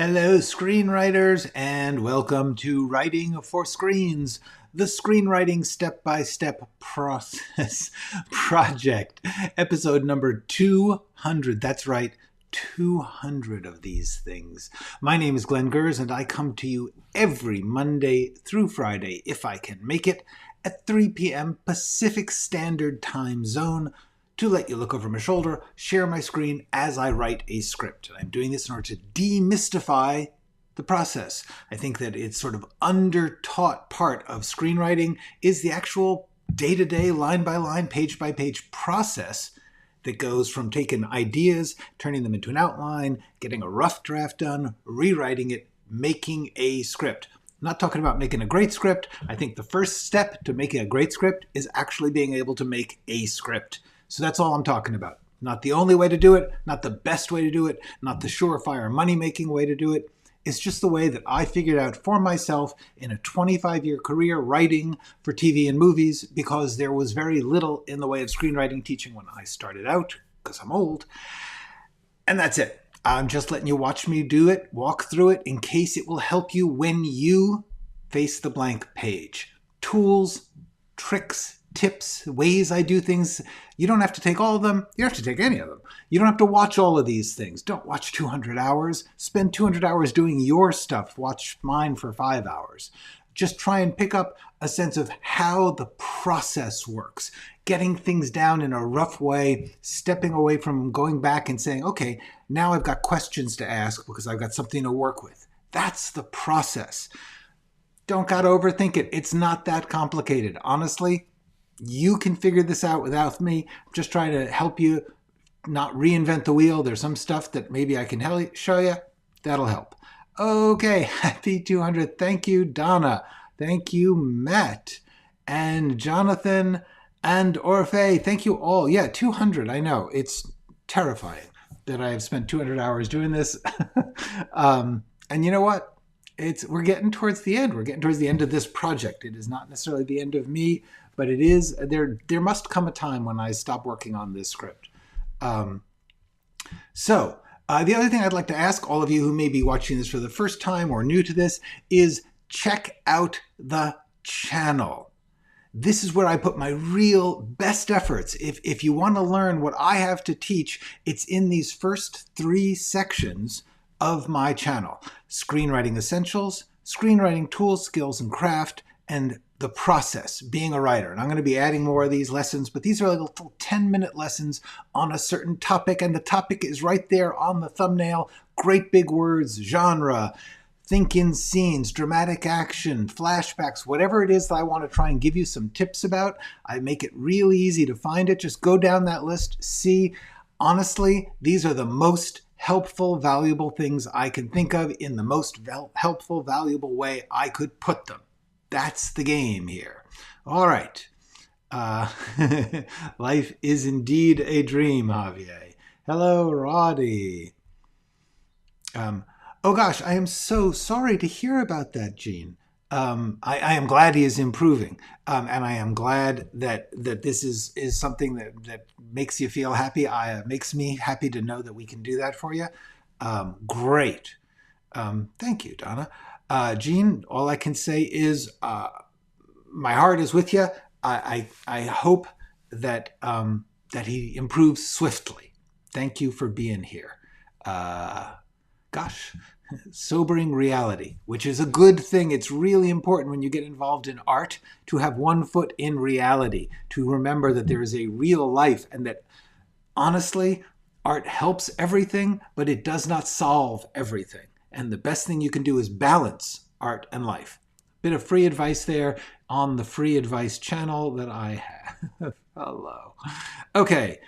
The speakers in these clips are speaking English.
Hello, screenwriters, and welcome to Writing for Screens, the screenwriting step-by-step process project, episode number 200. That's right, 200 of these things. My name is Glenn Gers, and I come to you every Monday through Friday, if I can make it, at 3 p.m. Pacific Standard Time Zone, to let you look over my shoulder, share my screen as I write a script. I'm doing this in order to demystify the process. I think that it's sort of under-taught part of screenwriting is the actual day-to-day, line-by-line, page-by-page process that goes from taking ideas, turning them into an outline, getting a rough draft done, rewriting it, making a script. I'm not talking about making a great script. I think the first step to making a great script is actually being able to make a script. So that's all I'm talking about. Not the only way to do it, not the best way to do it, not the surefire money-making way to do it. It's just the way that I figured out for myself in a 25-year career writing for TV and movies, because there was very little in the way of screenwriting teaching when I started out, because I'm old. And that's it. I'm just letting you watch me do it, walk through it, in case it will help you when you face the blank page. Tools, tricks, tips, ways I do things. You don't have to take all of them. You don't have to take any of them. You don't have to watch all of these things. Don't watch 200 hours. Spend 200 hours doing your stuff. Watch mine for 5 hours. Just try and pick up a sense of how the process works. Getting things down in a rough way, stepping away from going back and saying, okay, now I've got questions to ask because I've got something to work with. That's the process. Don't gotta overthink it. It's not that complicated. Honestly, you can figure this out without me. I'm just trying to help you not reinvent the wheel. There's some stuff that maybe I can show you. That'll help. Okay, happy 200. Thank you, Donna. Thank you, Matt. And Jonathan and Orfe. Thank you all. Yeah, 200. I know. It's terrifying that I have spent 200 hours doing this. And you know what? We're getting towards the end. We're getting towards the end of this project. It is not necessarily the end of me, but it is. There must come a time when I stop working on this script. The other thing I'd like to ask all of you who may be watching this for the first time or new to this is check out the channel. This is where I put my real best efforts. If you want to learn what I have to teach, it's in these first 3 sections of my channel: Screenwriting Essentials, Screenwriting Tools, Skills, and Craft, and the process, being a writer. And I'm going to be adding more of these lessons, but these are little 10-minute lessons on a certain topic, and the topic is right there on the thumbnail. Great big words: genre, think in scenes, dramatic action, flashbacks, whatever it is that I want to try and give you some tips about. I make it really easy to find it. Just go down that list, see. Honestly, these are the most helpful, valuable things I can think of in the most helpful, valuable way I could put them. That's the game here. All right. Life is indeed a dream, Javier. Hello, Roddy. Oh gosh, I am so sorry to hear about that, Gene. I am glad he is improving, and I am glad that this is something that makes you feel happy. Makes me happy to know that we can do that for you. Great. Thank you, Donna. Gene, all I can say is my heart is with you. I hope that that he improves swiftly. Thank you for being here. Gosh. Sobering reality, which is a good thing. It's really important when you get involved in art to have one foot in reality, to remember that there is a real life, and that honestly, art helps everything, but it does not solve everything. And the best thing you can do is balance art and life. Bit of free advice there on the free advice channel that I have. Hello. Okay.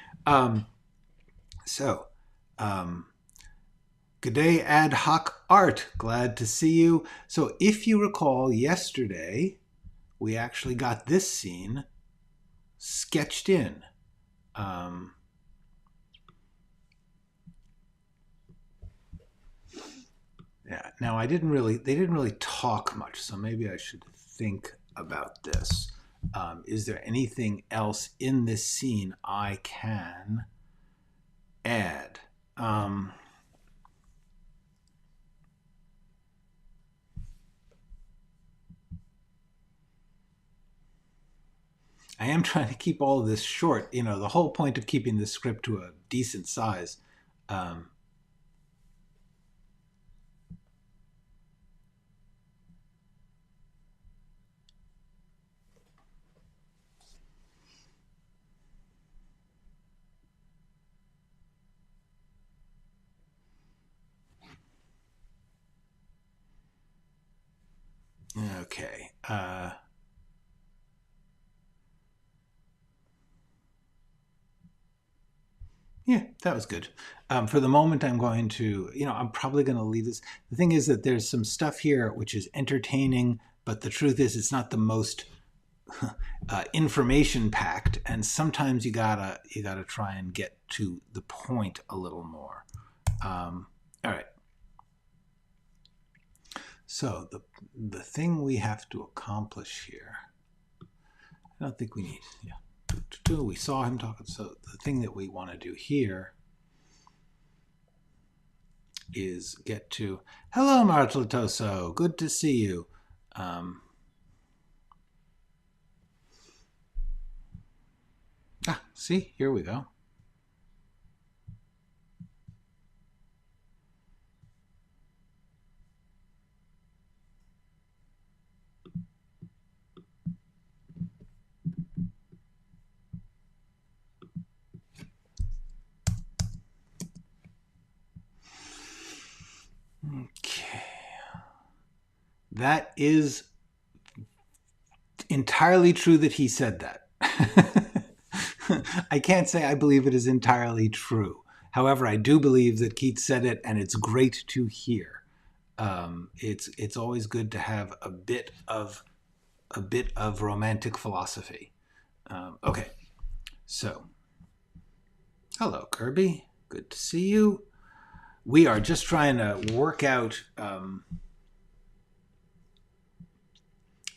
Good day, Ad Hoc Art. Glad to see you. So if you recall, yesterday, we actually got this scene sketched in. Yeah. Now they didn't really talk much, so maybe I should think about this. Is there anything else in this scene I can add? I am trying to keep all of this short. You know, the whole point of keeping this script to a decent size. Okay. Yeah, that was good. For the moment, I'm going to, I'm probably going to leave this. The thing is that there's some stuff here which is entertaining, but the truth is it's not the most information packed, and sometimes you gotta try and get to the point a little more. All right. So the thing we have to accomplish here, I don't think we need. Yeah. We saw him talking. So the thing that we want to do here is get to, hello, Martletoso. Good to see you. See, here we go. Okay. That is entirely true that he said that. I can't say I believe it is entirely true. However, I do believe that Keith said it, and it's great to hear. It's always good to have a bit of romantic philosophy. Okay, so hello, Kirby. Good to see you. We are just trying to work out. I'm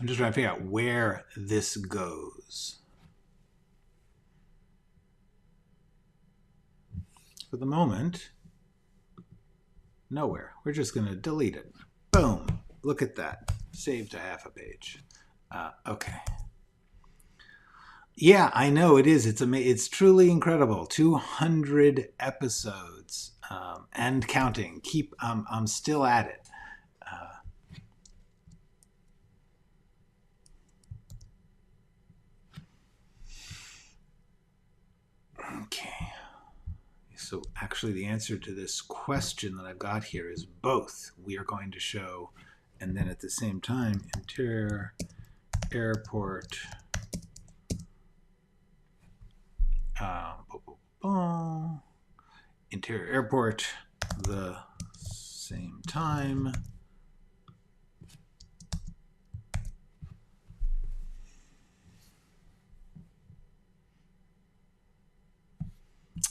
just trying to figure out where this goes. For the moment, nowhere. We're just going to delete it. Boom. Look at that. Saved to half a page. Okay. Yeah, I know it is. It's truly incredible. 200 episodes and counting. I'm still at it. Okay. So actually the answer to this question that I've got here is both. We are going to show, and then at the same time, interior airport interior airport the same time.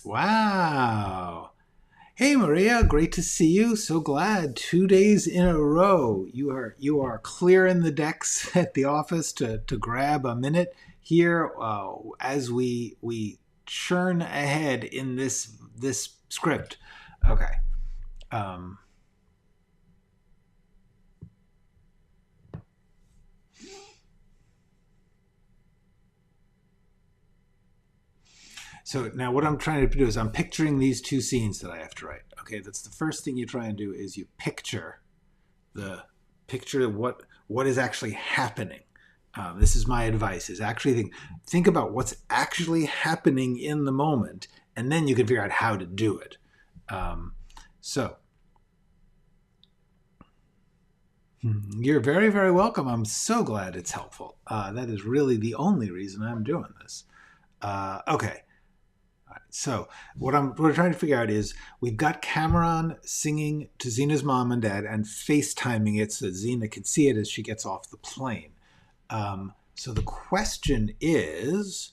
Wow. Hey Maria, great to see you. So glad. 2 days in a row. You are clearing the decks at the office to grab a minute here as we churn ahead in this script. Okay. So now what I'm trying to do is I'm picturing these two scenes that I have to write. Okay, that's the first thing you try and do is you picture what is actually happening. This is my advice: is actually think about what's actually happening in the moment, and then you can figure out how to do it. So you're very, very welcome. I'm so glad it's helpful. That is really the only reason I'm doing this. Okay. So what we're trying to figure out is we've got Cameron singing to Xena's mom and dad and FaceTiming it so that Xena can see it as she gets off the plane. So the question is,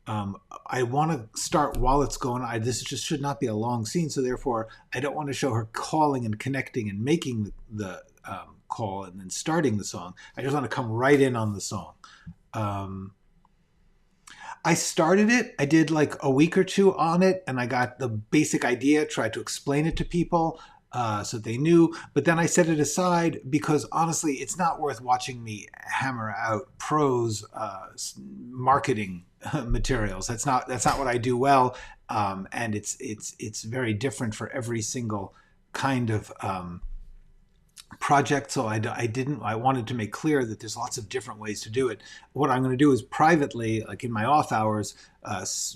I want to start while it's going on. This just should not be a long scene, so therefore I don't want to show her calling and connecting and making the call and then starting the song. I just want to come right in on the song. I started it. I did like a week or two on it, and I got the basic idea, tried to explain it to people so they knew. But then I set it aside because honestly, it's not worth watching me hammer out prose marketing materials. That's not what I do well, and it's very different for every single kind of project. So I wanted to make clear that there's lots of different ways to do it. What I'm going to do is privately, like in my off hours,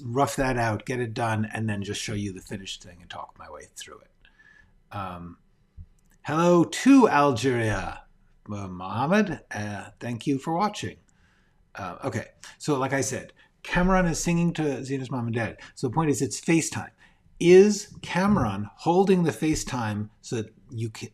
rough that out, get it done, and then just show you the finished thing and talk my way through it. Hello to Algeria, Mohammed. Thank you for watching. Okay, so like I said, Cameron is singing to Zena's mom and dad. So the point is, it's FaceTime. Is Cameron holding the FaceTime so that you can,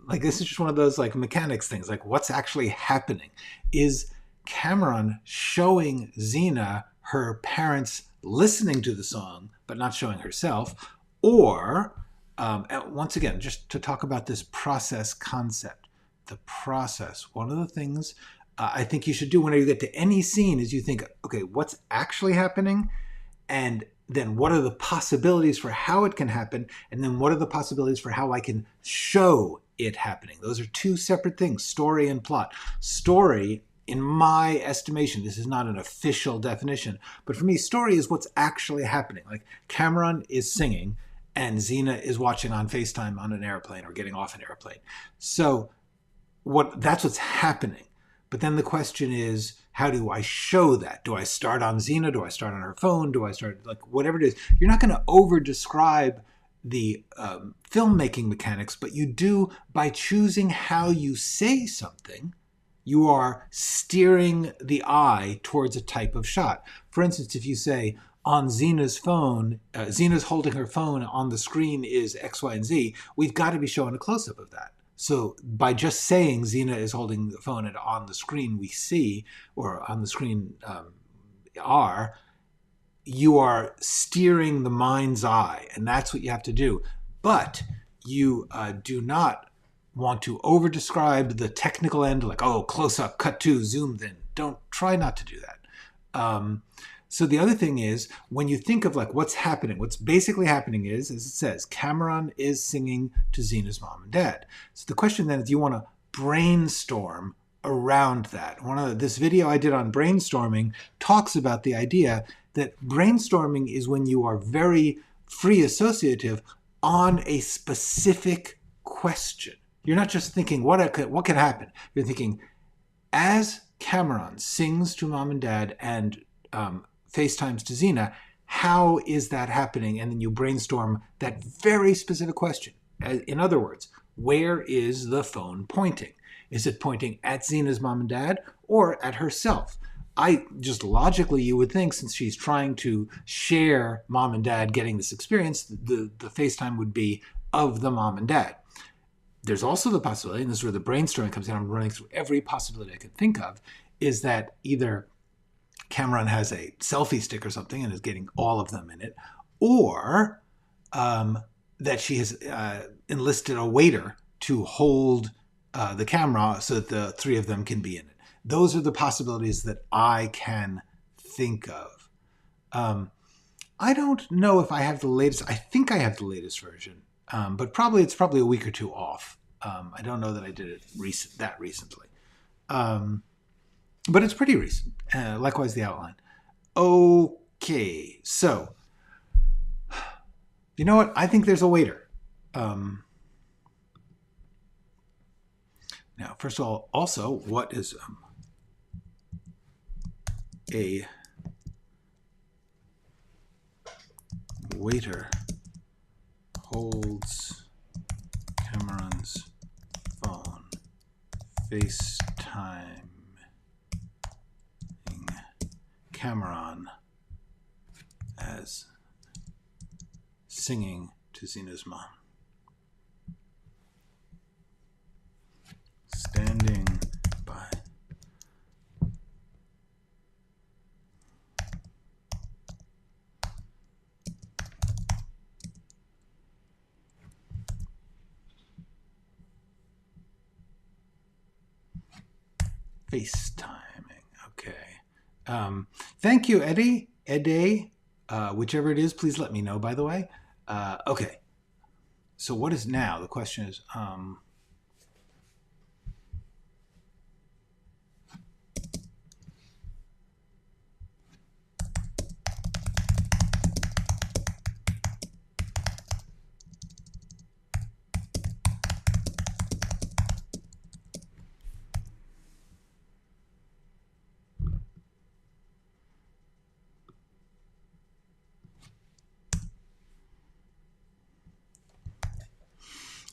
like, this is just one of those like mechanics things, like what's actually happening? Is Cameron showing Zena her parents listening to the song, but not showing herself? Or, once again, just to talk about this process concept, the process, one of the things I think you should do whenever you get to any scene is you think, okay, what's actually happening? And then what are the possibilities for how it can happen? And then what are the possibilities for how I can show it happening? Those are two separate things, story and plot. Story, in my estimation, this is not an official definition, but for me, story is what's actually happening. Like Cameron is singing and Zena is watching on FaceTime on an airplane or getting off an airplane. So that's what's happening. But then the question is, how do I show that? Do I start on Zena? Do I start on her phone? Do I start, like, whatever it is? You're not going to over-describe the filmmaking mechanics, but you do, by choosing how you say something, you are steering the eye towards a type of shot. For instance, if you say, on Zena's phone, Zena's holding her phone, on the screen is X, Y, and Z, we've got to be showing a close-up of that. So by just saying Zena is holding the phone and on the screen we see, or on the screen you are steering the mind's eye, and that's what you have to do. But you do not want to over-describe the technical end, like, oh, close up, cut to, zoom in. Try not to do that. So the other thing is, when you think of like what's happening, what's basically happening is, as it says, Cameron is singing to Zena's mom and dad. So the question then is, you want to brainstorm around that. This video I did on brainstorming talks about the idea that brainstorming is when you are very free associative on a specific question. You're not just thinking what can happen. You're thinking, as Cameron sings to mom and dad and FaceTimes to Zena, how is that happening? And then you brainstorm that very specific question. In other words, where is the phone pointing? Is it pointing at Zena's mom and dad or at herself? Just logically, you would think, since she's trying to share mom and dad getting this experience, the FaceTime would be of the mom and dad. There's also the possibility, and this is where the brainstorming comes in, I'm running through every possibility I could think of, is that either Cameron has a selfie stick or something and is getting all of them in it, or that she has enlisted a waiter to hold the camera so that the three of them can be in it. Those are the possibilities that I can think of. I don't know if I have the latest. I think I have the latest version, but it's probably a week or two off. I don't know that I did it recently. But it's pretty recent. Likewise, the outline. Okay, so you know what? I think there's a waiter. Now, first of all, also, what is a waiter holds Cameron's phone, FaceTime Cameron as singing to Zena's mom. Standing by. FaceTiming. Okay. Thank you, Eddie. Whichever it is, please let me know, by the way. Okay. So what is now? The question is,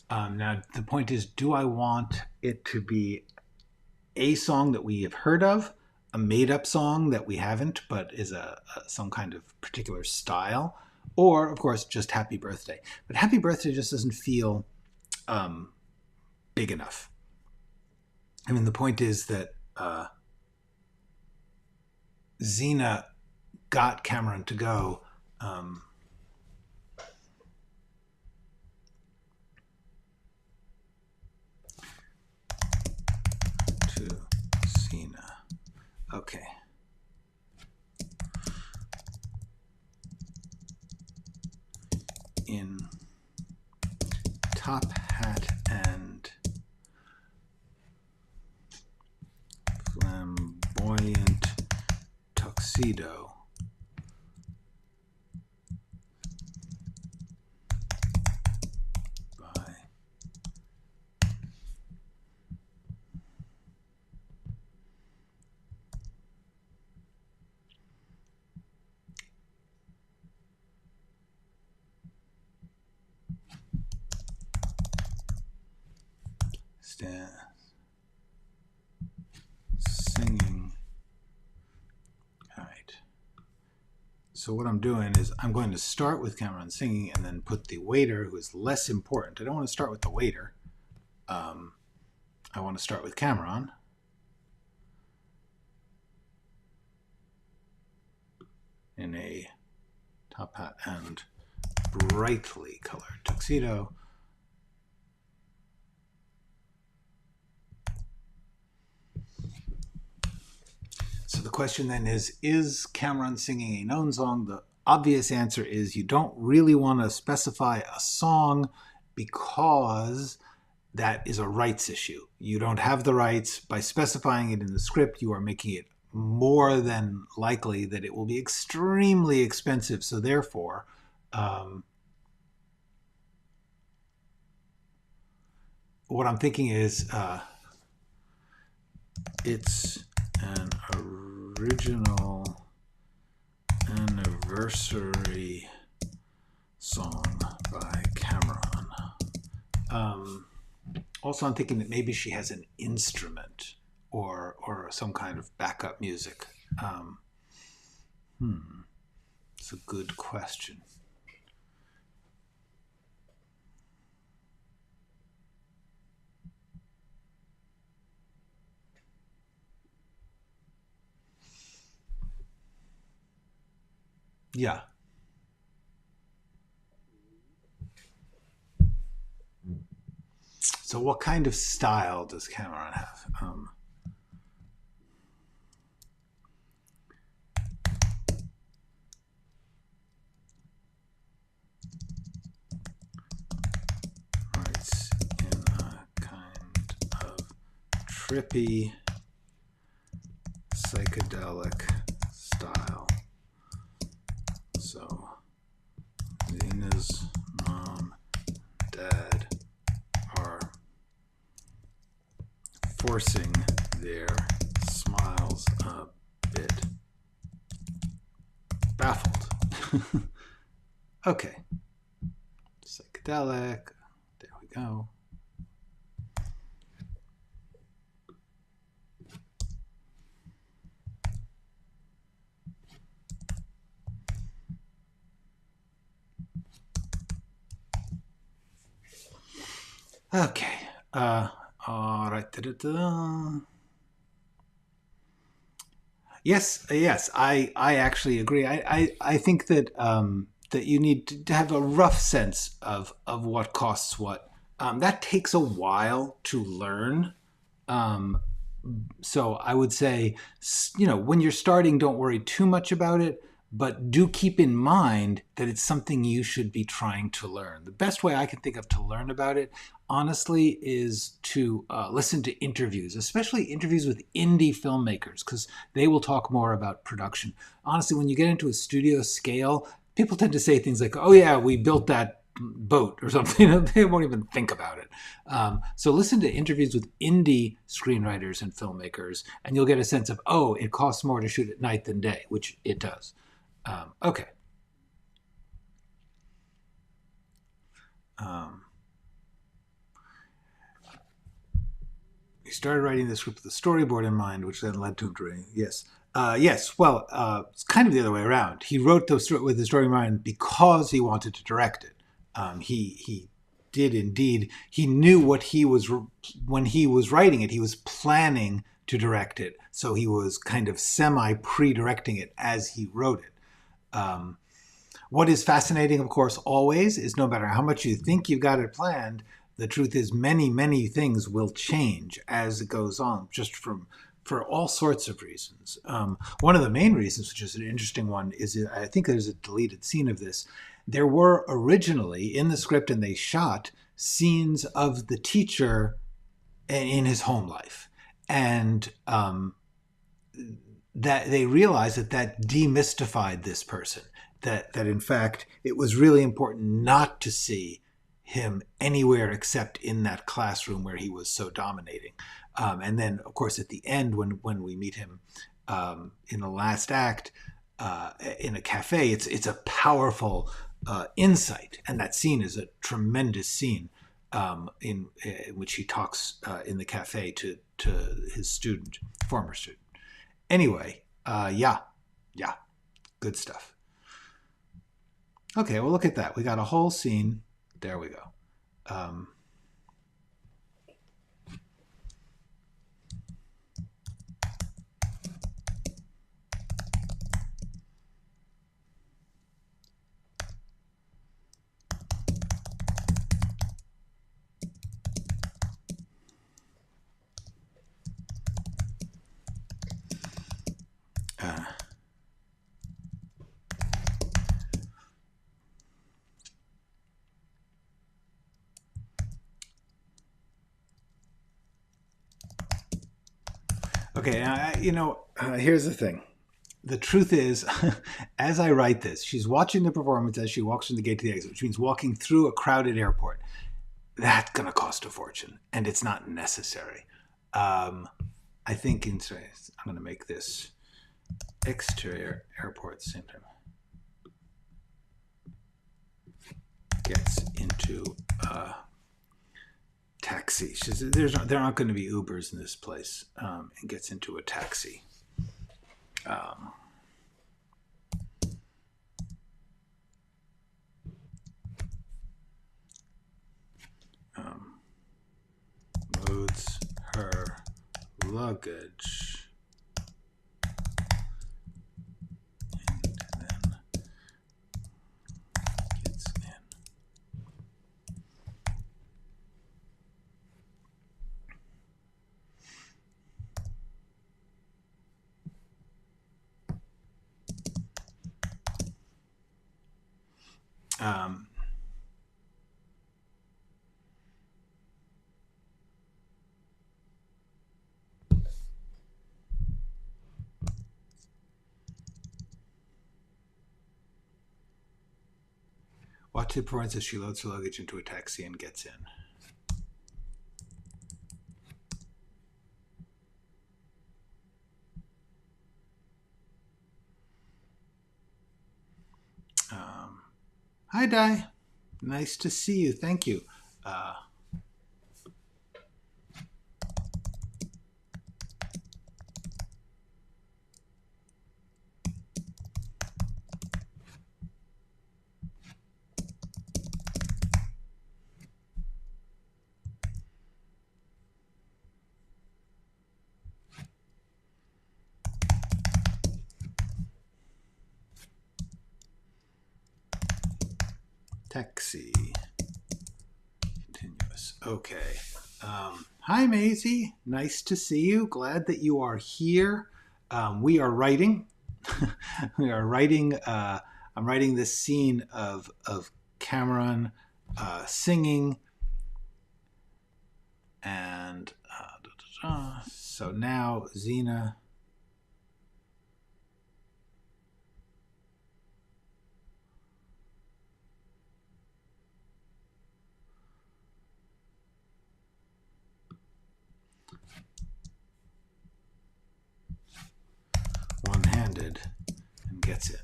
Now, the point is, do I want it to be a song that we have heard of, a made-up song that we haven't, but is some kind of particular style, or, of course, just Happy Birthday? But Happy Birthday just doesn't feel big enough. I mean, the point is that Xena got Cameron to go. To Xena. Okay. In top hat and flamboyant tuxedo. By singing. All right. So what I'm doing is I'm going to start with Cameron singing and then put the waiter, who is less important. I don't want to start with the waiter. I want to start with Cameron. In a top hat and brightly colored tuxedo. So the question then is Cameron singing a known song? The obvious answer is you don't really want to specify a song because that is a rights issue. You don't have the rights. By specifying it in the script, you are making it more than likely that it will be extremely expensive. So therefore, what I'm thinking is it's an original anniversary song by Cameron. Also, I'm thinking that maybe she has an instrument or some kind of backup music. It's a good question. Yeah. So what kind of style does Cameron have? Writes in a kind of trippy, psychedelic style. So Xena's mom, dad are forcing their smiles a bit. Baffled. Okay. Psychedelic. There we go. Okay. All right. Yes. I actually agree. I think that that you need to have a rough sense of what costs what. That takes a while to learn. So I would say, when you're starting, don't worry too much about it, but do keep in mind that it's something you should be trying to learn. The best way I can think of to learn about it, honestly, is to listen to interviews, especially interviews with indie filmmakers, because they will talk more about production. Honestly, when you get into a studio scale, people tend to say things like, oh yeah, we built that boat or something. They won't even think about it. So listen to interviews with indie screenwriters and filmmakers, and you'll get a sense of, oh, it costs more to shoot at night than day, which it does. Okay. He started writing the script with a storyboard in mind, which then led to him doing yes. Yes, well, it's kind of the other way around. He wrote with the story in mind because he wanted to direct it. He did indeed. He knew what he was when he was writing it. He was planning to direct it, so he was kind of semi-pre-directing it as he wrote it. What is fascinating, of course, always is no matter how much you think you've got it planned, the truth is many, many things will change as it goes on, just for all sorts of reasons. One of the main reasons, which is an interesting one, is I think there's a deleted scene of this. There were originally in the script, and they shot scenes of the teacher in his home life. And that they realized that demystified this person. That in fact, it was really important not to see him anywhere except in that classroom where he was so dominating. And then, of course, at the end, when we meet him in the last act in a cafe, it's a powerful insight. And that scene is a tremendous scene in which he talks in the cafe to his former student. Anyway, yeah, good stuff. Okay, well, look at that. We got a whole scene. There we go. Okay, here's the thing. The truth is, as I write this, she's watching the performance as she walks from the gate to the exit, which means walking through a crowded airport. That's going to cost a fortune, and it's not necessary. I think I'm going to make this exterior airport at the same time. Gets into taxi. She says, there aren't going to be Ubers in this place, and gets into a taxi. Loads her luggage and then gets in. Watch the performance as she loads her luggage into a taxi and gets in. Hi, Di. Nice to see you. Thank you. Taxi. Continuous. Okay. Hi, Maisie. Nice to see you. Glad that you are here. We are writing. We are writing. I'm writing this scene of Cameron singing, and so now Xena. One-handed and gets in.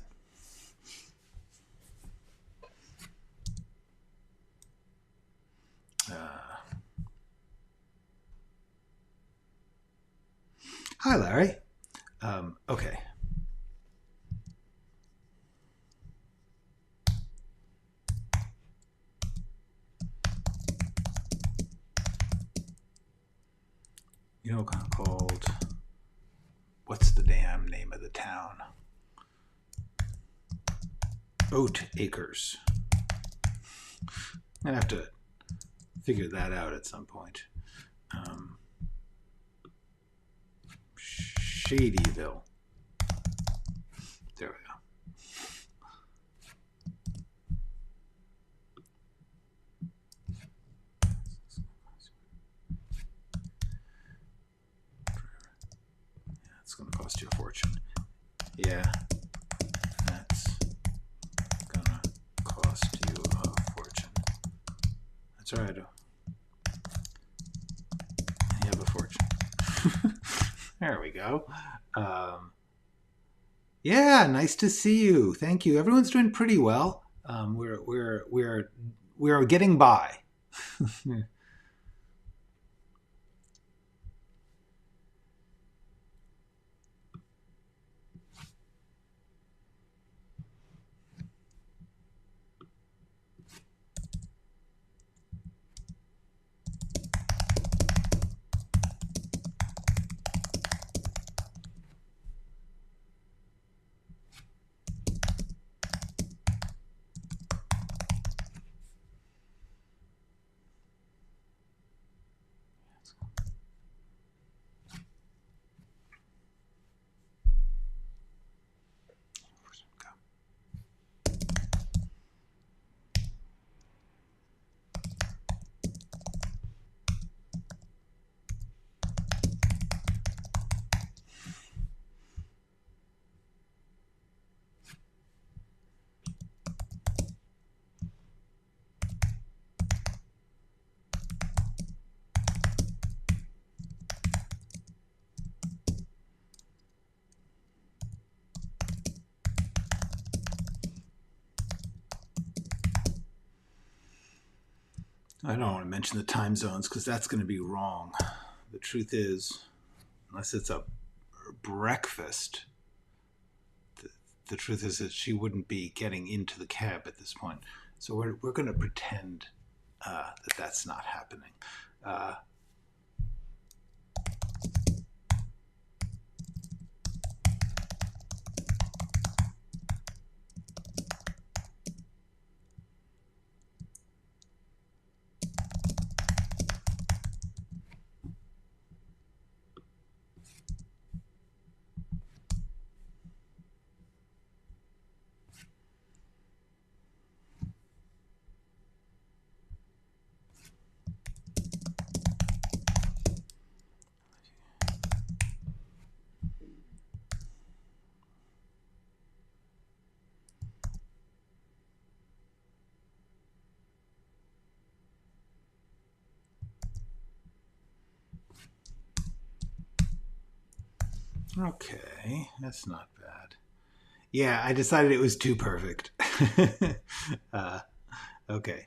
Hi, Larry. Okay. You know, called, what's the damn name of the town? Oat Acres. I'm going to have to figure that out at some point. Shadyville. There we go. It's going to cost you a fortune. Yeah, that's going to cost you a fortune. That's all right. You have a fortune. There we go. Yeah, nice to see you. Thank you. Everyone's doing pretty well. We're getting by. I don't want to mention the time zones because that's going to be wrong. The truth is, unless it's a breakfast, the truth is that she wouldn't be getting into the cab at this point. So we're going to pretend that that's not happening. Okay, that's not bad. Yeah, I decided it was too perfect. Okay.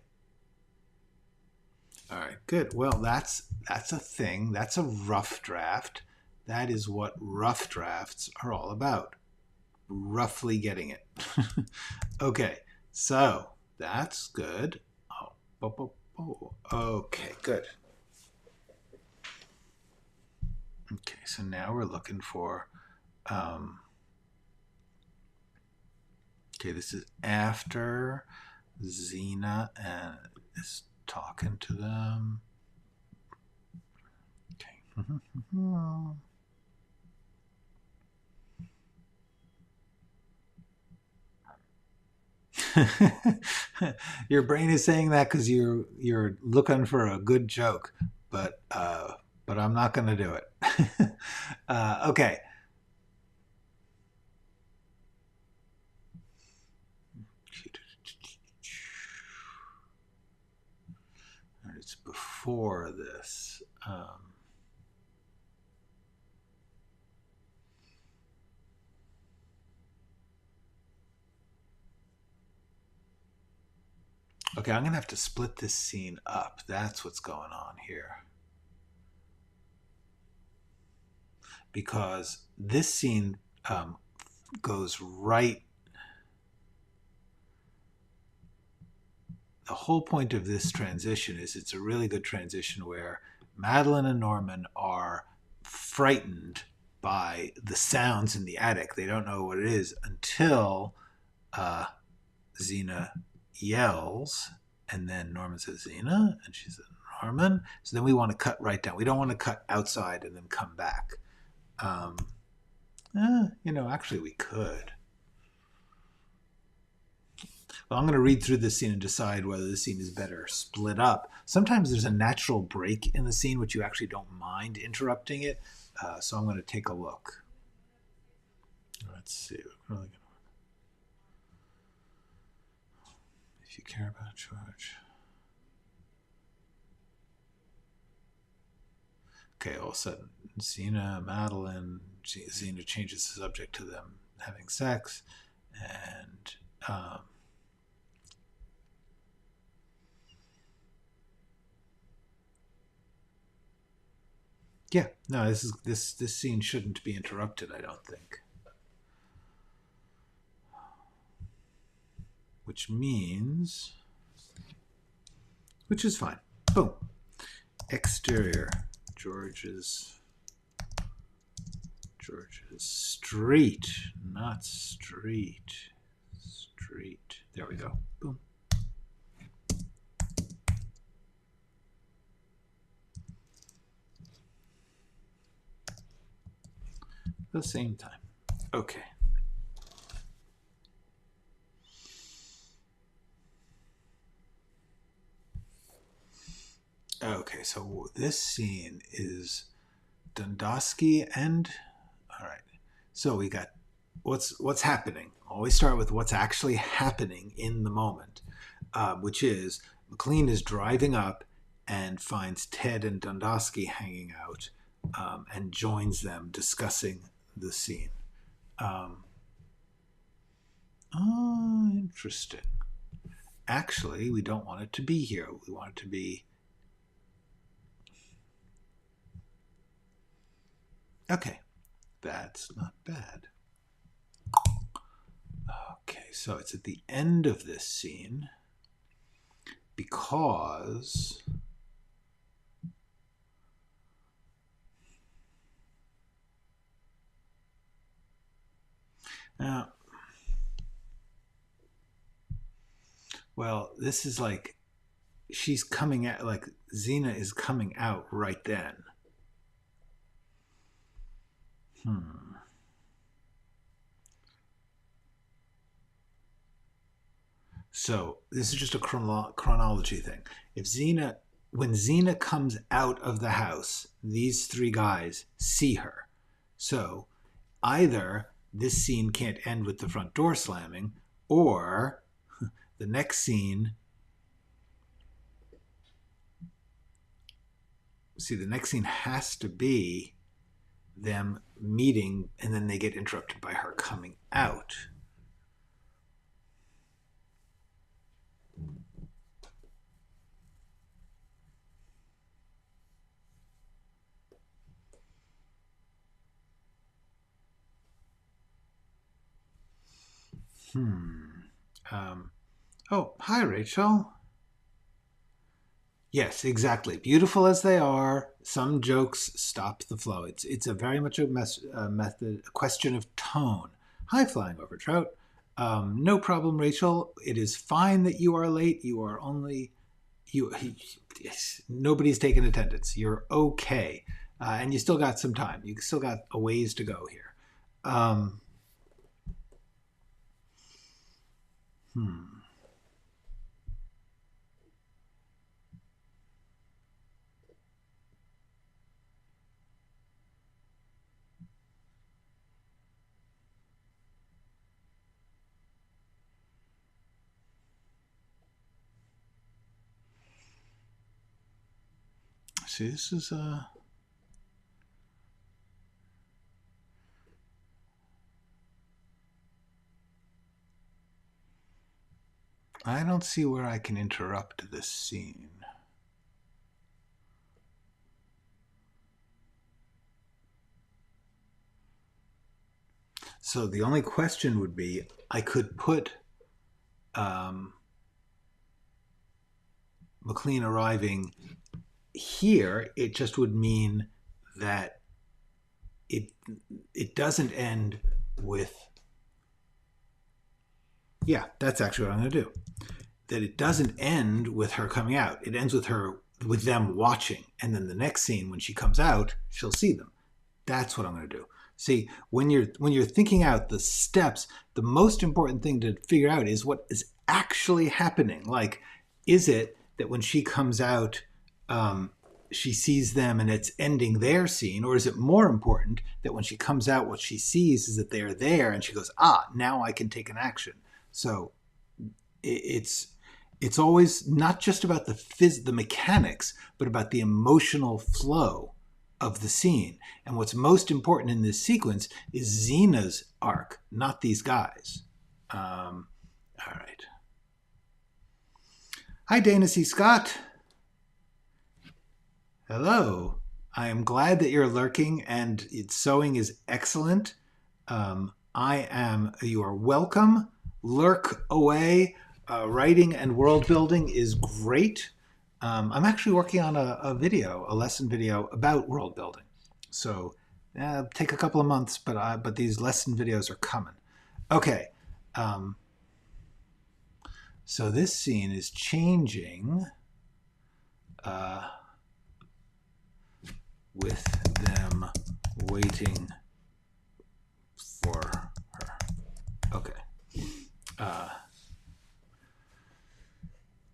All right, good. Well, that's a thing. That's a rough draft. That is what rough drafts are all about. Roughly getting it. Okay, so that's good. Okay, good. Okay, so now we're looking for, okay, this is after Xena and is talking to them. Okay. Your brain is saying that because you're looking for a good joke, but I'm not going to do it. Okay. It's before this. Okay, I'm going to have to split this scene up. That's what's going on here. because this scene goes right. The whole point of this transition is it's a really good transition where Madeline and Norman are frightened by the sounds in the attic. They don't know what it is until Xena yells, and then Norman says, Xena? And she says, Norman? So then we want to cut right down. We don't want to cut outside and then come back. Actually we could. Well, I'm going to read through this scene and decide whether the scene is better split up. Sometimes there's a natural break in the scene which you actually don't mind interrupting it. So I'm going to take a look. Let's see. If you care about George. Okay, all of a sudden, Madeline, Xena changes the subject to them having sex, and yeah, no, this scene shouldn't be interrupted, I don't think. Which is fine. Boom. Exterior. George's street, not street. Street. There we go. Boom. At the same time. Okay. Okay, so this scene is Dundosky and... All right. So we got what's happening. Always start with what's actually happening in the moment, which is McLean is driving up and finds Ted and Dundosky hanging out and joins them discussing the scene. Interesting. Actually, we don't want it to be here. We want it to be... Okay, that's not bad. Okay, so it's at the end of this scene because now, well, this is like she's coming out, like Xena is coming out right then. So this is just a chronology thing. When Xena comes out of the house, these three guys see her. So either this scene can't end with the front door slamming, or the next scene... See, the next scene has to be them meeting, and then they get interrupted by her coming out. Oh, hi, Rachel. Yes, exactly. Beautiful as they are, some jokes stop the flow. It's a very much a question of tone. Hi, Flying Over Trout. No problem, Rachel. It is fine that you are late. You are only... Yes, nobody's taking attendance. You're okay. And you still got some time. You still got a ways to go here. See, this is I don't see where I can interrupt this scene. So the only question would be, I could put McLean arriving here. It just would mean that it doesn't end with, yeah, that's actually what I'm going to do. That it doesn't end with her coming out. It ends with them watching. And then the next scene, when she comes out, she'll see them. That's what I'm going to do. See, when you're thinking out the steps, the most important thing to figure out is what is actually happening. Like, is it that when she comes out, she sees them and it's ending their scene? Or is it more important that when she comes out, what she sees is that they're there and she goes, now I can take an action. So it's always not just about the mechanics, but about the emotional flow of the scene. And what's most important in this sequence is Xena's arc, not these guys. All right. Hi, Dana C. Scott. Hello. I am glad that you're lurking, and sewing is excellent. You are welcome. Lurk away. Writing and world building is great. I'm actually working on a lesson video about world building. So take a couple of months, but these lesson videos are coming. Okay. So this scene is changing with them waiting for her. Okay. All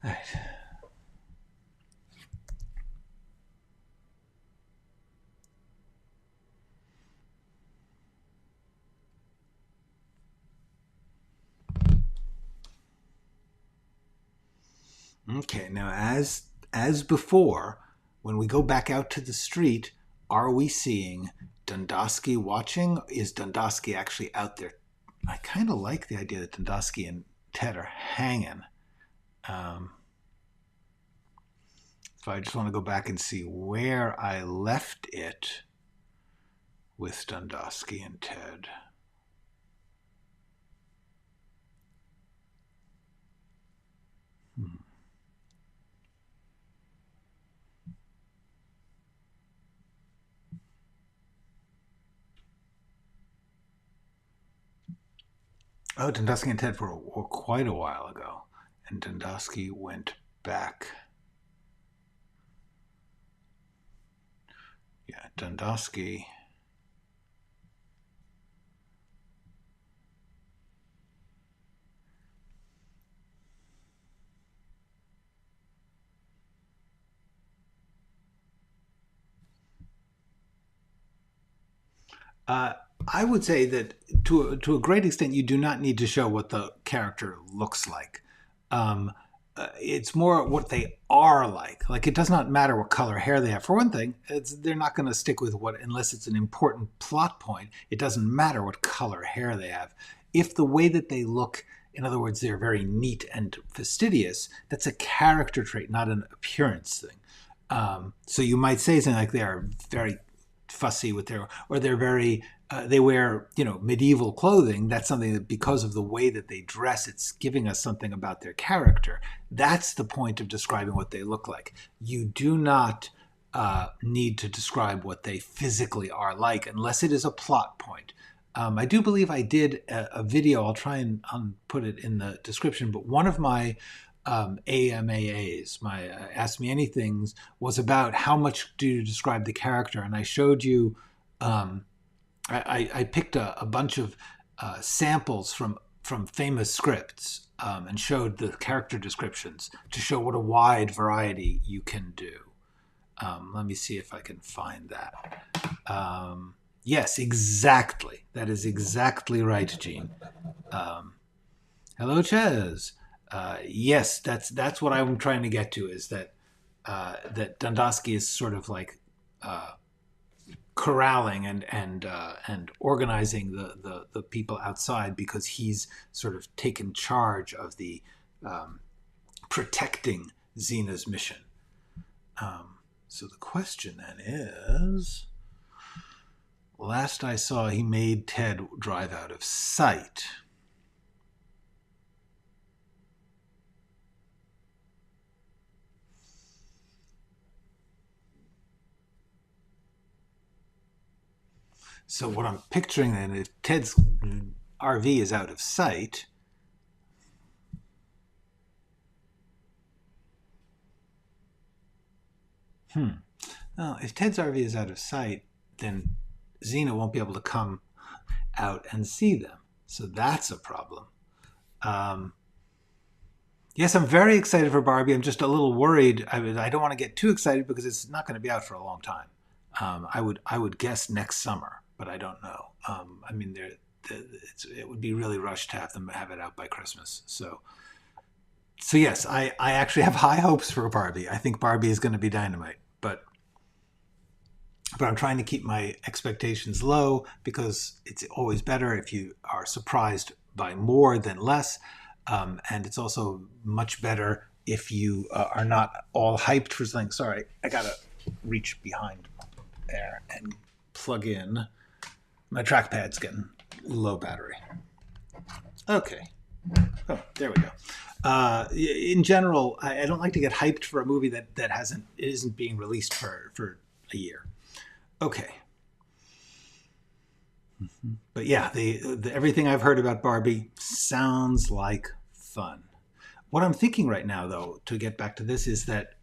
right. Okay, now as before, when we go back out to the street, are we seeing Dundosky watching? Is Dundosky actually out there? I kind of like the idea that Dundosky and Ted are hanging. So I just want to go back and see where I left it with Dundosky and Ted. Oh, Dundosky and Ted were quite a while ago. And Dundosky went back. Yeah, Dundosky. I would say that to a great extent, you do not need to show what the character looks like. It's more what they are like. Like, it does not matter what color hair they have. For one thing, they're not going to stick with unless it's an important plot point. It doesn't matter what color hair they have. If the way that they look, in other words, they're very neat and fastidious, that's a character trait, not an appearance thing. So you might say something like they are very fussy with they're very they wear medieval clothing. That's something that, because of the way that they dress, it's giving us something about their character. That's the point of describing what they look like. You do not need to describe what they physically are like unless it is a plot point. I do believe I did a video. I'll try and put it in the description, but one of my AMAs, my Ask Me Anythings, was about how much do you describe the character. And I showed you, I picked a bunch of samples from famous scripts and showed the character descriptions to show what a wide variety you can do. Let me see if I can find that. Yes, exactly. That is exactly right, Gene. Hello, Ches. Yes, that's what I'm trying to get to, is that that Dundosky is sort of like corralling and organizing the people outside, because he's sort of taken charge of the protecting Xena's mission. So the question then is, last I saw, he made Ted drive out of sight. So what I'm picturing then, if Ted's RV is out of sight, well, if Ted's RV is out of sight, then Xena won't be able to come out and see them. So that's a problem. Yes, I'm very excited for Barbie. I'm just a little worried. I don't want to get too excited because it's not going to be out for a long time. I would guess next summer, but I don't know. I mean, it would be really rushed to have them have it out by Christmas. So yes, I actually have high hopes for Barbie. I think Barbie is going to be dynamite, but I'm trying to keep my expectations low because it's always better if you are surprised by more than less. And it's also much better if you are not all hyped for something. Sorry, I gotta reach behind there and plug in. My trackpad's getting low battery. Okay. Oh, there we go. In general, I don't like to get hyped for a movie that isn't being released for a year. Okay. But yeah, the everything I've heard about Barbie sounds like fun. What I'm thinking right now, though, to get back to this, is that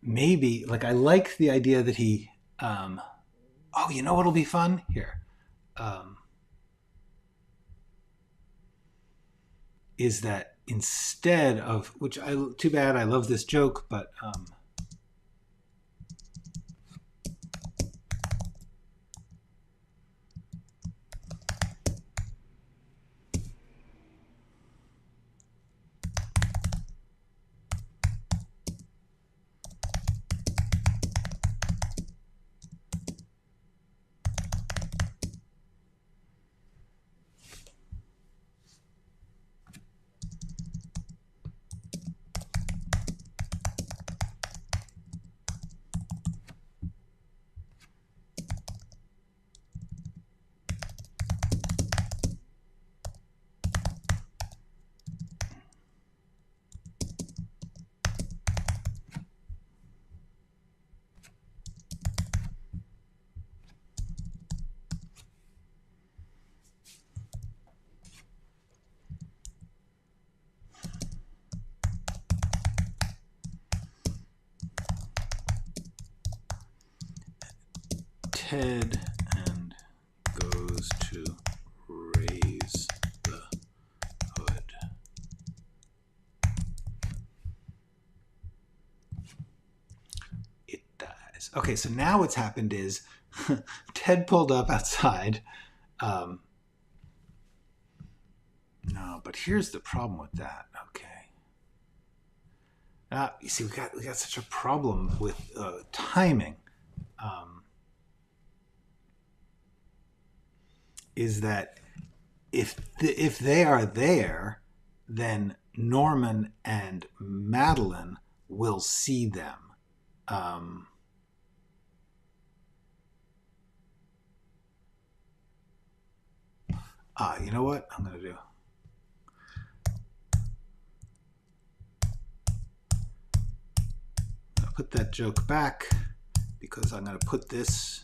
maybe, like, I like the idea that he, oh, you know what'll be fun? Here. Is that instead of, too bad, I love this joke, but Ted and goes to raise the hood. It dies. Okay, so now what's happened is Ted pulled up outside. No, but here's the problem with that. Okay. You see, we got such a problem with timing. Is that if they are there, then Norman and Madeline will see them. You know what I'm going to do? I'm going to put that joke back because I'm going to put this.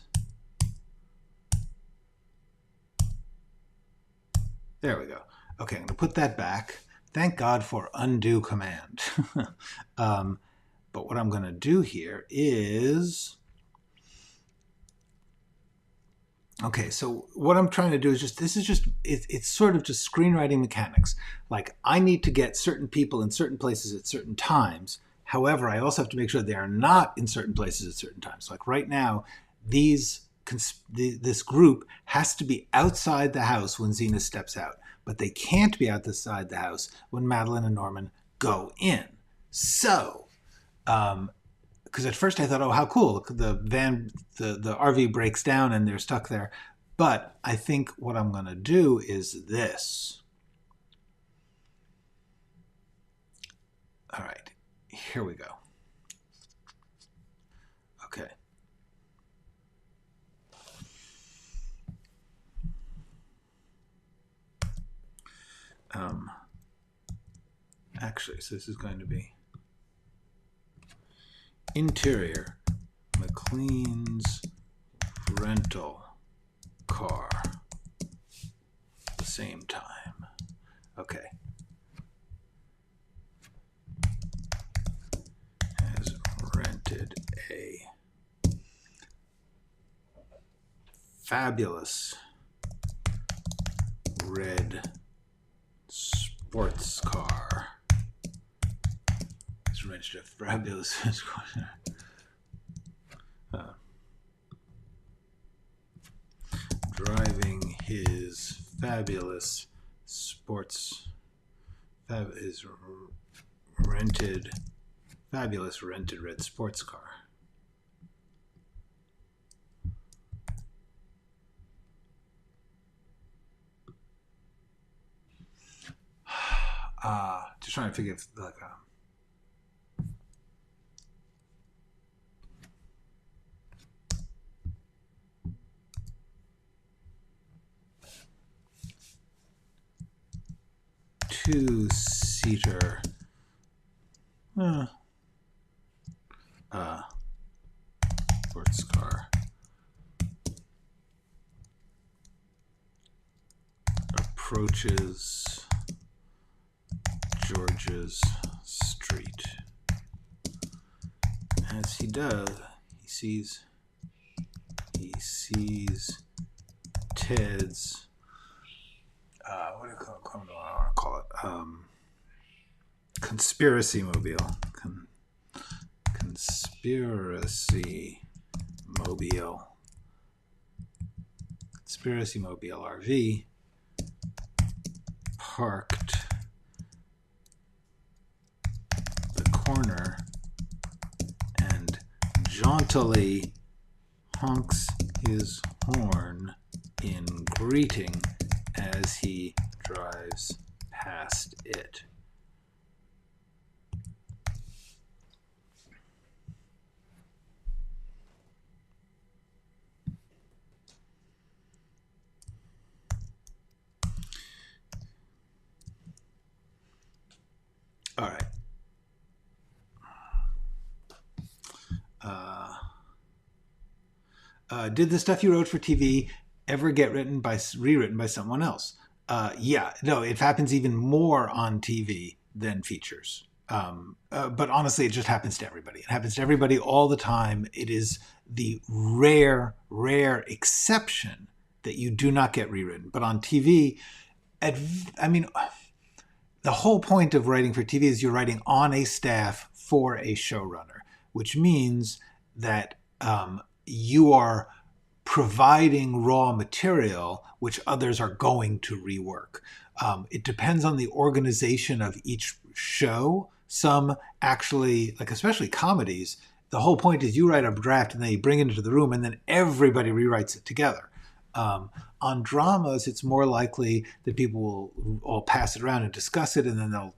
There we go. Okay, I'm going to put that back. Thank God for undo command. But what I'm going to do here is... Okay, so what I'm trying to do is it's sort of just screenwriting mechanics. Like, I need to get certain people in certain places at certain times. However, I also have to make sure they are not in certain places at certain times. Like right now, this group has to be outside the house when Xena steps out, but they can't be outside the house when Madeline and Norman go in. So, because at first I thought, oh, how cool, the RV breaks down and they're stuck there. But I think what I'm going to do is this. All right, here we go. Okay. Actually, so this is going to be interior McLean's rental car at the same time. Okay. Has rented a fabulous red sports car. He's rented a fabulous driving his fabulous sports his fabulous rented red sports car. Just trying to figure if like two-seater sports car approaches George's Street. As he does, he sees Ted's what do I want to call it? Conspiracy mobile. Conspiracy mobile RV parked the corner and jauntily honks his horn in greeting as he drives past it. All right. Did the stuff you wrote for TV ever get rewritten by someone else? Yeah, no, it happens even more on TV than features. But honestly, it just happens to everybody. It happens to everybody all the time. It is the rare exception that you do not get rewritten. But on TV, the whole point of writing for TV is you're writing on a staff for a showrunner, which means that you are providing raw material which others are going to rework. It depends on the organization of each show. Some actually, like especially comedies, the whole point is you write a draft and then you bring it into the room and then everybody rewrites it together. On dramas, it's more likely that people will all pass it around and discuss it, and then they'll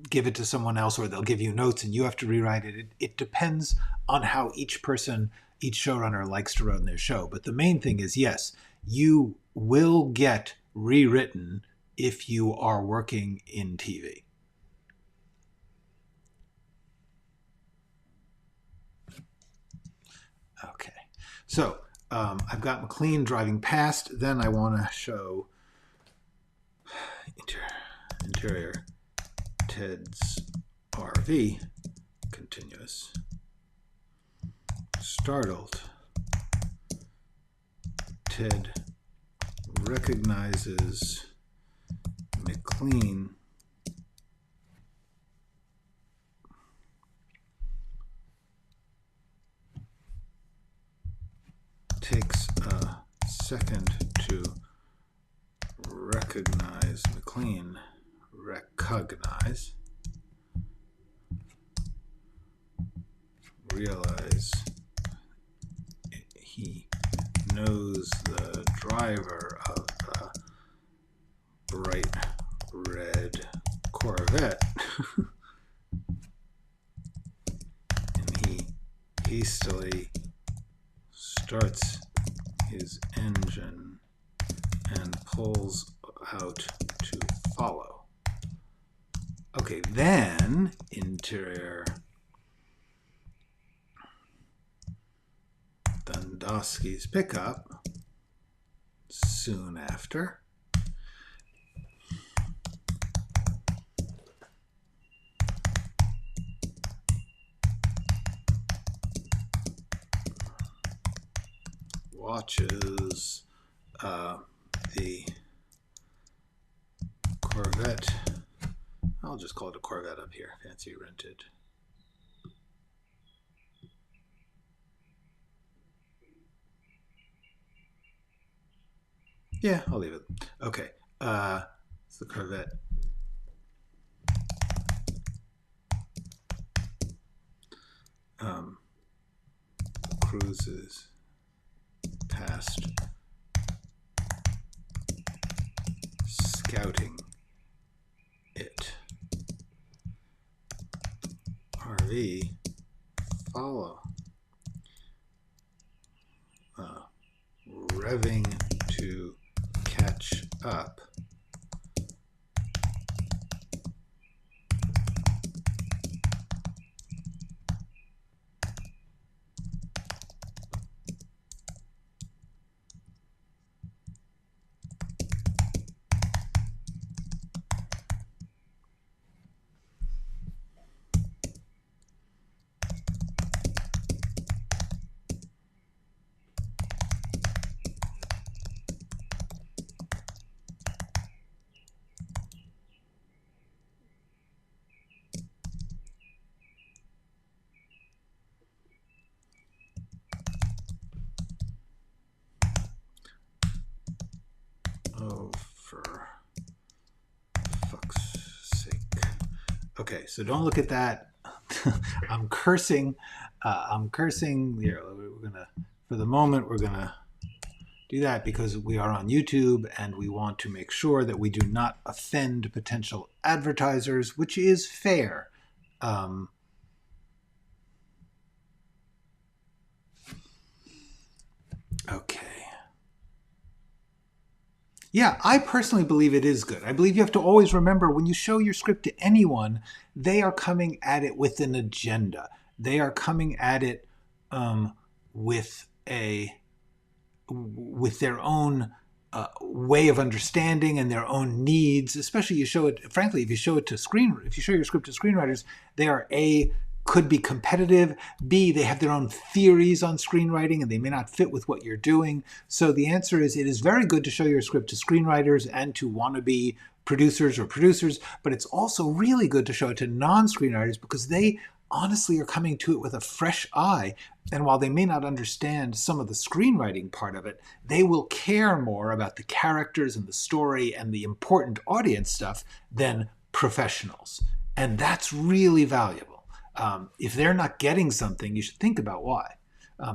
give it to someone else, or they'll give you notes and you have to rewrite it. It depends on how each showrunner likes to run their show. But the main thing is, yes, you will get rewritten if you are working in TV. Okay, so I've got McLean driving past. Then I want to show interior Ted's RV, continuous. Startled, Ted recognizes McLean takes a second to recognize McLean. Realize he knows the driver of the bright red Corvette. And he hastily starts his engine and pulls out to follow. Okay, then interior Dundowski's pickup soon after. Watches the Corvette. I'll just call it a Corvette up here. Fancy rented. Yeah, I'll leave it. Okay. It's the Corvette. Cruises past scouting it. RV follow. Revving to catch up. Oh, for fuck's sake. Okay, so don't look at that. I'm cursing. Here, we're gonna, for the moment, we're gonna do that because we are on YouTube and we want to make sure that we do not offend potential advertisers, which is fair. Okay. Yeah, I personally believe it is good. I believe you have to always remember when you show your script to anyone, they are coming at it with an agenda. They are coming at it with their own way of understanding and their own needs. Especially you show it. Frankly, if you show your script to screenwriters, they are could be competitive. B, they have their own theories on screenwriting and they may not fit with what you're doing. So the answer is it is very good to show your script to screenwriters and to wannabe producers, but it's also really good to show it to non-screenwriters because they honestly are coming to it with a fresh eye. And while they may not understand some of the screenwriting part of it, they will care more about the characters and the story and the important audience stuff than professionals. And that's really valuable. If they're not getting something, you should think about why.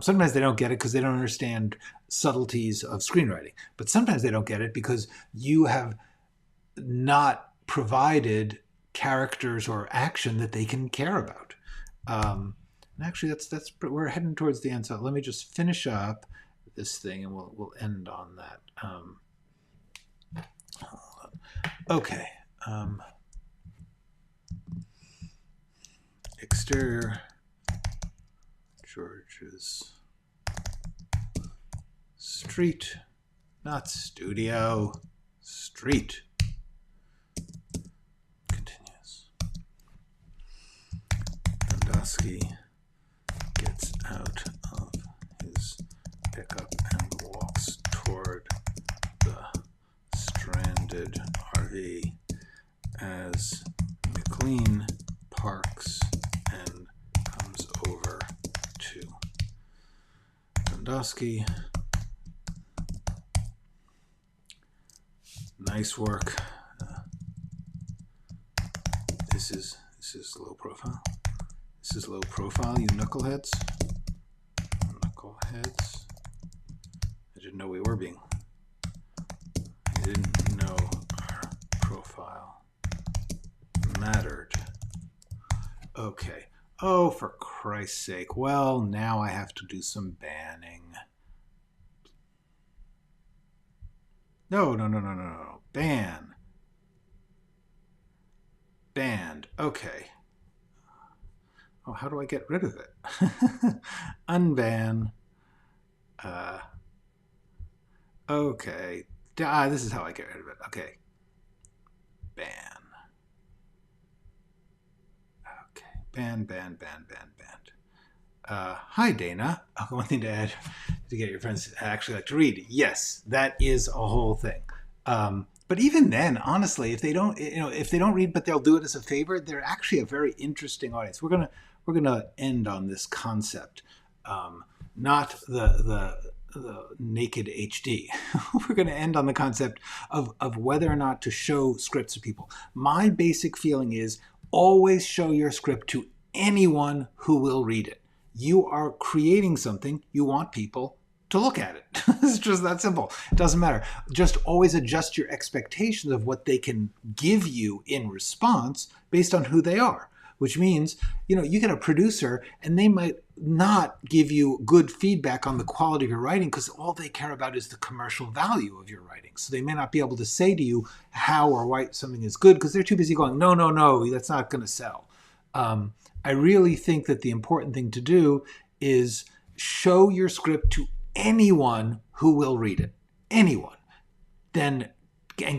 Sometimes they don't get it because they don't understand subtleties of screenwriting. But sometimes they don't get it because you have not provided characters or action that they can care about. And actually, we're heading towards the end. So let me just finish up this thing, and we'll end on that. Okay. Exterior, George's street, not studio, street. Continues. Dundowski gets out of his pickup and walks toward the stranded RV as McLean parks and comes over to Dundowski. Nice work. This is low profile. This is low profile, you knuckleheads. Knuckleheads. I didn't know we were being. I didn't know our profile mattered. Okay. Oh, for Christ's sake. Well, now I have to do some banning. No. Ban. banned. Okay. Oh, how do I get rid of it? Unban. Okay. This is how I get rid of it. Okay. Ban. Okay. Ban. Hi, Dana. One thing to add to get your friends to actually like to read. Yes, that is a whole thing. But even then, honestly, if they don't read, but they'll do it as a favor, they're actually a very interesting audience. We're gonna end on this concept, not the naked HD. We're going to end on the concept of whether or not to show scripts to people. My basic feeling is always show your script to anyone who will read it. You are creating something, you want people to look at it. It's just that simple. It doesn't matter. Just always adjust your expectations of what they can give you in response based on who they are. Which means, you get a producer and they might not give you good feedback on the quality of your writing because all they care about is the commercial value of your writing. So they may not be able to say to you how or why something is good because they're too busy going, no, that's not going to sell. I really think that the important thing to do is show your script to anyone who will read it. Anyone. And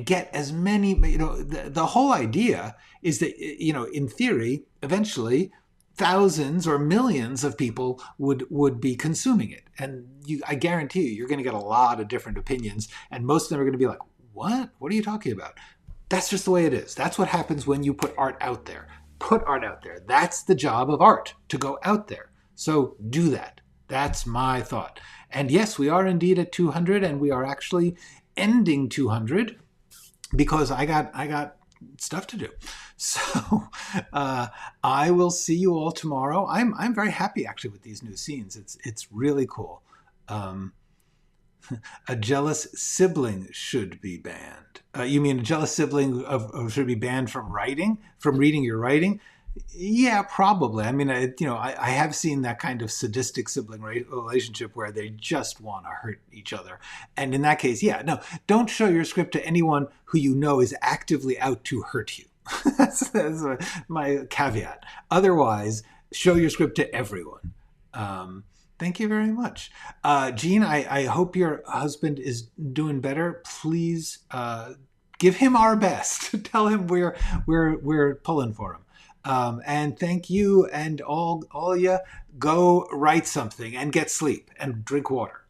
get as many, the whole idea is that, in theory, eventually thousands or millions of people would be consuming it. And I guarantee you're going to get a lot of different opinions. And most of them are going to be like, what? What are you talking about? That's just the way it is. That's what happens when you put art out there. Put art out there. That's the job of art, to go out there. So do that. That's my thought. And yes, we are indeed at 200, and we are actually ending 200. Because I got stuff to do. So I will see you all tomorrow. I'm very happy actually with these new scenes. It's really cool. A jealous sibling should be banned. You mean a jealous sibling should be banned from reading your writing? Yeah, probably. I mean, I have seen that kind of sadistic sibling relationship where they just want to hurt each other. And in that case, yeah, no, don't show your script to anyone who you know is actively out to hurt you. that's my caveat. Otherwise, show your script to everyone. Thank you very much. Jean, I hope your husband is doing better. Please give him our best. Tell him we're pulling for him. And thank you, and all you, go write something and get sleep and drink water.